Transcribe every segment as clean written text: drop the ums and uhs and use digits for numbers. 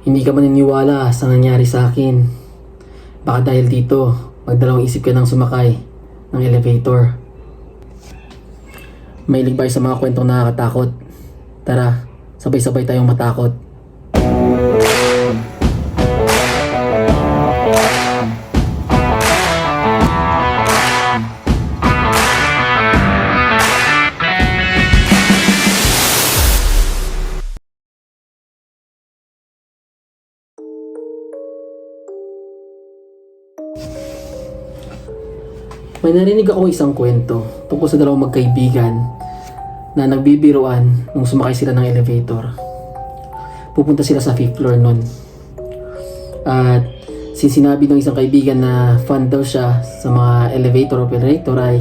Hindi ka maniniwala sa nangyari sa akin. Baka dahil dito, magdalawang isip ka nang sumakay ng elevator. Mahilig ba kayo sa mga kwentong nakakatakot? Tara, sabay-sabay tayong matakot. May narinig ako isang kwento tungkol sa dalawang magkaibigan na nagbibiruan nung sumakay sila ng elevator. Pupunta sila sa 5th floor nun. At sinabi ng isang kaibigan na fan daw siya sa mga elevator operator ay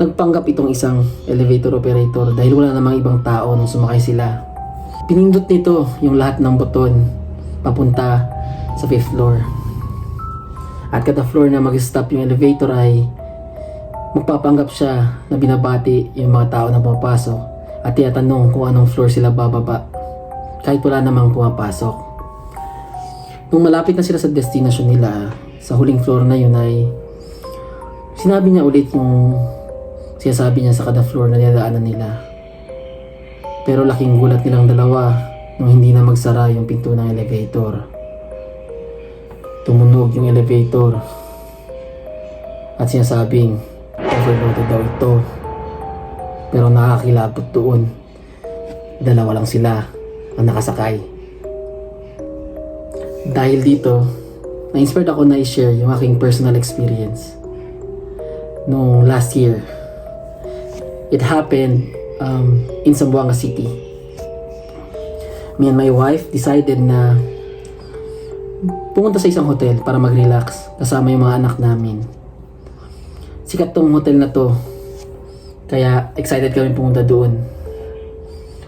nagpanggap itong isang elevator operator dahil wala namang ibang tao nung sumakay sila. Pinindot nito yung lahat ng buton papunta sa 5th floor. At kada floor na mag-stop yung elevator ay magpapanggap siya na binabati yung mga tao na pumapasok at tinatanong kung anong floor sila bababa kahit wala namang pumapasok. Nung malapit na sila sa destination nila, sa huling floor na yun ay sinabi niya ulit yung sinasabi niya sa kada floor na niladaanan nila. Pero laking gulat nilang dalawa nung hindi na magsara yung pinto ng elevator. Tumunog yung elevator at sinasabing overloaded daw ito. Pero nakakilabot doon, dalawa lang sila ang nakasakay. Dahil dito, na-inspired ako na i-share yung aking personal experience. Noong last year, it happened in Zamboanga City. Me and my wife decided na pumunta sa isang hotel para mag-relax kasama yung mga anak namin. Sikat tong hotel na to, kaya excited kami pumunta doon.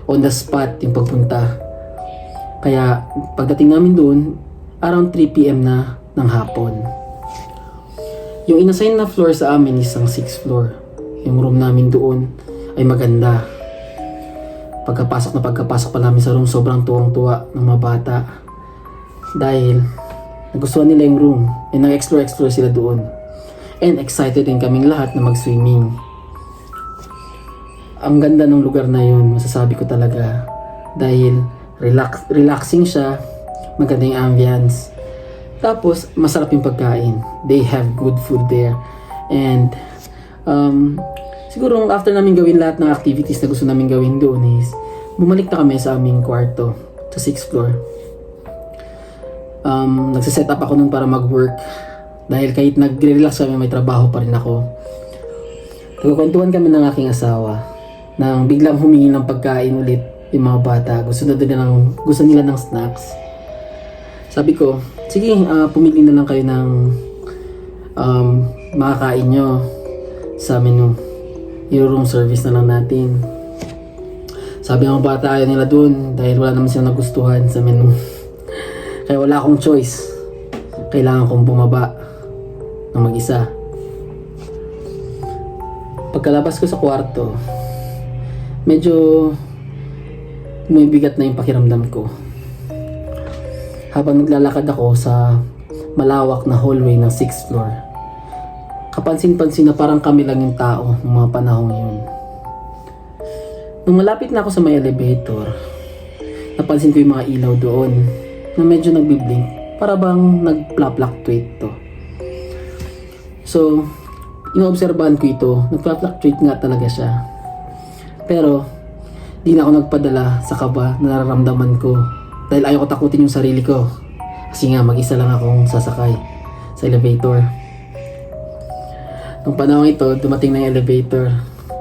On the spot yung pagpunta. Kaya pagdating namin doon, around 3 PM na ng hapon. Yung inassign na floor sa amin is ang 6th floor. Yung room namin doon ay maganda. Pagkapasok pa namin sa room, sobrang tuwang-tuwa ng mga bata. Dahil nagustuhan nila yung room and nag-explore sila doon. And excited din kaming lahat na mag-swimming. Ang ganda ng lugar na yun, masasabi ko talaga. Dahil relaxing siya, maganda yung ambience. Tapos, masarap yung pagkain. They have good food there. And, siguro after namin gawin lahat ng activities na gusto namin gawin doon is, bumalik na kami sa aming kwarto, sa 6th floor. Nagsiset up ako nun para mag-work. Dahil kahit nagre-relax kami, may trabaho pa rin ako. Nagkukwentuhan kami ng aking asawa nang biglang humingi ng pagkain ulit yung mga bata. Gusto nila ng snacks. Sabi ko, sige, pumili na lang kayo ng makakain nyo sa menu. I-room service na lang natin. Sabi ng mga bata, ayaw nila dun dahil wala naman silang nagustuhan sa menu. Kaya wala akong choice. Kailangan kong bumaba ng mag-isa. Pagkalabas ko sa kwarto, medyo bumibigat na yung pakiramdam ko. Habang naglalakad ako sa malawak na hallway ng 6th floor, kapansin-pansin na parang kami lang yung tao ng mga panahong yun. Nung malapit na ako sa may elevator, napansin ko yung mga ilaw doon na medyo nagbiblink, para bang nag-fluctuate to. So, inoobserbahan ko ito, nag-fluctuate nga talaga siya. Pero, di na ako nagpadala sa kaba na nararamdaman ko dahil ayaw ko takutin yung sarili ko. Kasi nga, mag-isa lang akong sasakay sa elevator. Nung panahon ito, dumating na yung elevator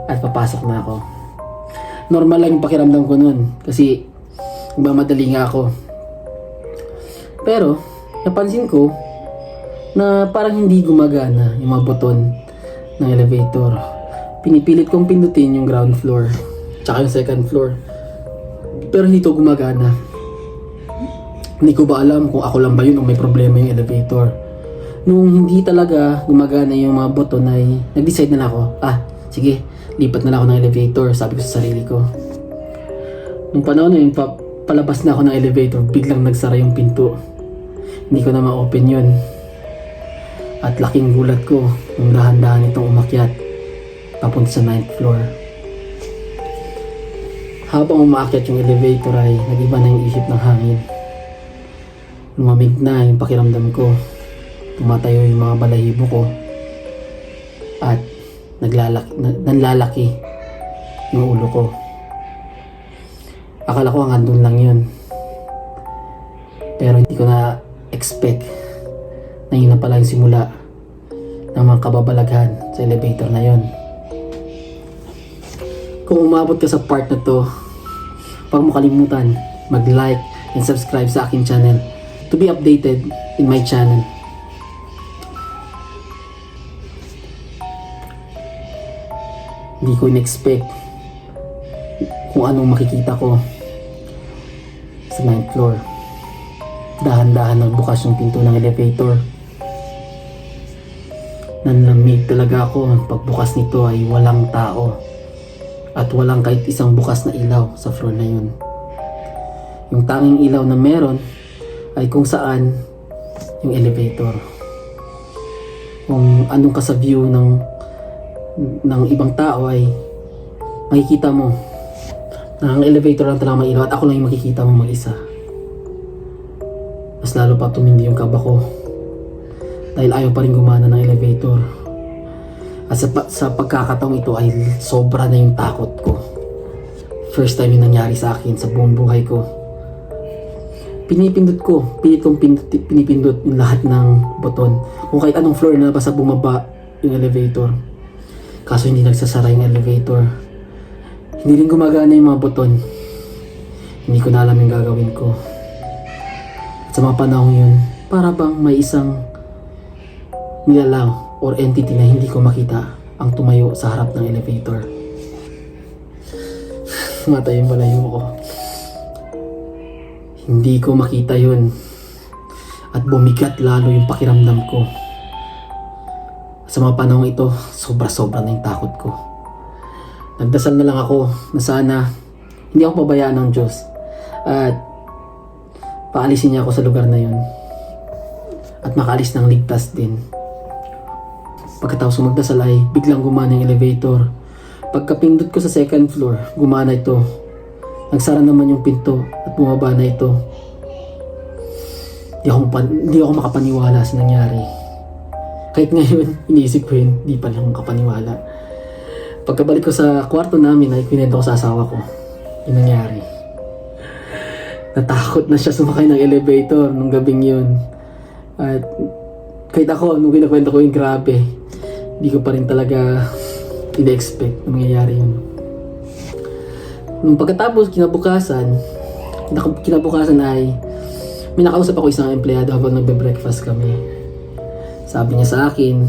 at papasok na ako. Normal lang yung pakiramdam ko nun kasi nagmamadali nga ako. Pero, napansin ko na parang hindi gumagana yung mga buton ng elevator. Pinipilit kong pindutin yung ground floor tsaka yung 2nd floor. Pero hindi to gumagana. Hindi ko ba alam kung ako lang ba yun o may problema yung elevator. Nung hindi talaga gumagana yung mga buton ay nag-decide na ako, sige, lipat na lang ako ng elevator, sabi ko sa sarili ko. Nung panahon na yun, palabas na ako ng elevator, biglang nagsara yung pinto. Hindi ko na ma-open yun. At laking gulat ko nung dahan-dahan itong umakyat papunta sa 9th floor. Habang umaakyat yung elevator ay nag-iba na yung ihip ng hangin. Lumamig na yung pakiramdam ko. Tumatayo yung mga balahibo ko. At nanlalaki yung ulo ko. Akala ko ang andun lang yun. Pero hindi ko na expect na yun na pala yung simula ng mga kababalaghan sa elevator na yun. Kung umabot ka sa part na to, huwag mo kalimutan mag-like and subscribe sa aking channel to be updated in my channel. Hindi ko in-expect kung anong makikita ko sa 9th floor. Dahan-dahan nagbukas yung pinto ng elevator. Nanlamig talaga ako. Pagbukas nito ay walang tao. At walang kahit isang bukas na ilaw sa floor na yun. Yung tanging ilaw na meron ay kung saan yung elevator. Kung anong ka sa view ng ibang tao ay makikita mo na ang elevator lang talaga may ilaw at ako lang yung makikita mo mag-isa. Mas lalo pa tumindi yung kaba ko dahil ayaw pa rin gumana ng elevator. At sa pagkakataong ito ay sobra na yung takot ko. First time yung nangyari sa akin sa buong buhay ko. Pinipindot ko, pinipindot yung lahat ng buton. Kung kahit anong floor na basta bumaba yung elevator. Kaso hindi nagsasara yung elevator. Hindi rin gumagana yung mga buton. Hindi ko na alam yung gagawin ko. At sa mga panahon yun, para bang may isang nilalaw or entity na hindi ko makita ang tumayo sa harap ng elevator. Matay yung balayo ko. Hindi ko makita yun. At bumigat lalo yung pakiramdam ko. At sa mga panahon ito, sobra-sobra na yung takot ko. Nagdasal na lang ako na sana hindi ako pabayaan ng Diyos. At paalisin niya ako sa lugar na yun. At makaalis ng ligtas din. Pagkatapos magdasal ay biglang gumana yung elevator. Pagkapindot ko sa 2nd floor, gumana ito. Nagsara naman yung pinto at bumaba na ito. Hindi ako makapaniwala sa nangyari. Kahit ngayon, iniisip ko yun, di pa lang makapaniwala. Pagkabalik ko sa kwarto namin ay kwento ko sa asawa ko yung nangyari. Natakot na siya sumakay ng elevator nung gabing yun. At kahit ako, nung kinakwento ko yung grabe, hindi ko pa rin talaga ina-expect na mangyayari yun. Nung pagkatapos, kinabukasan ay may nakausap ako isang empleyado habang nagbe-breakfast kami. Sabi niya sa akin,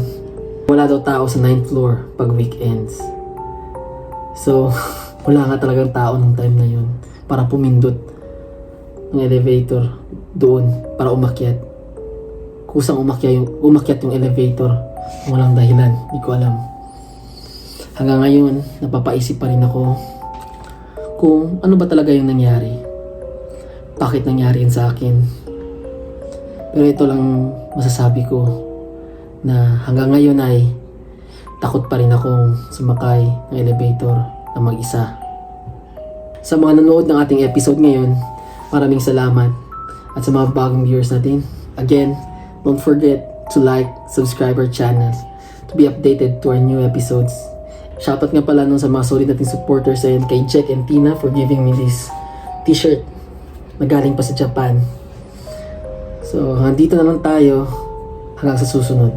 wala daw tao sa 9th floor pag weekends. So, wala nga talagang tao nung time na yun para pumindot ng elevator doon para umakyat. Kusang umakyat yung elevator. Walang dahilan, hindi ko alam. Hanggang ngayon, napapaisip pa rin ako kung ano ba talaga yung nangyari. Bakit nangyari yun sa akin? Pero ito lang masasabi ko na hanggang ngayon ay takot pa rin akong sumakay ng elevator na mag-isa. Sa mga nanood ng ating episode ngayon, maraming salamat. At sa mga bagong viewers natin, again, don't forget to like, subscribe our channel to be updated to our new episodes. Shoutout nga pala nun sa mga solid nating supporters and kay Jack and Tina for giving me this t-shirt na galing pa sa Japan. So, hanggang dito na lang tayo hanggang sa susunod.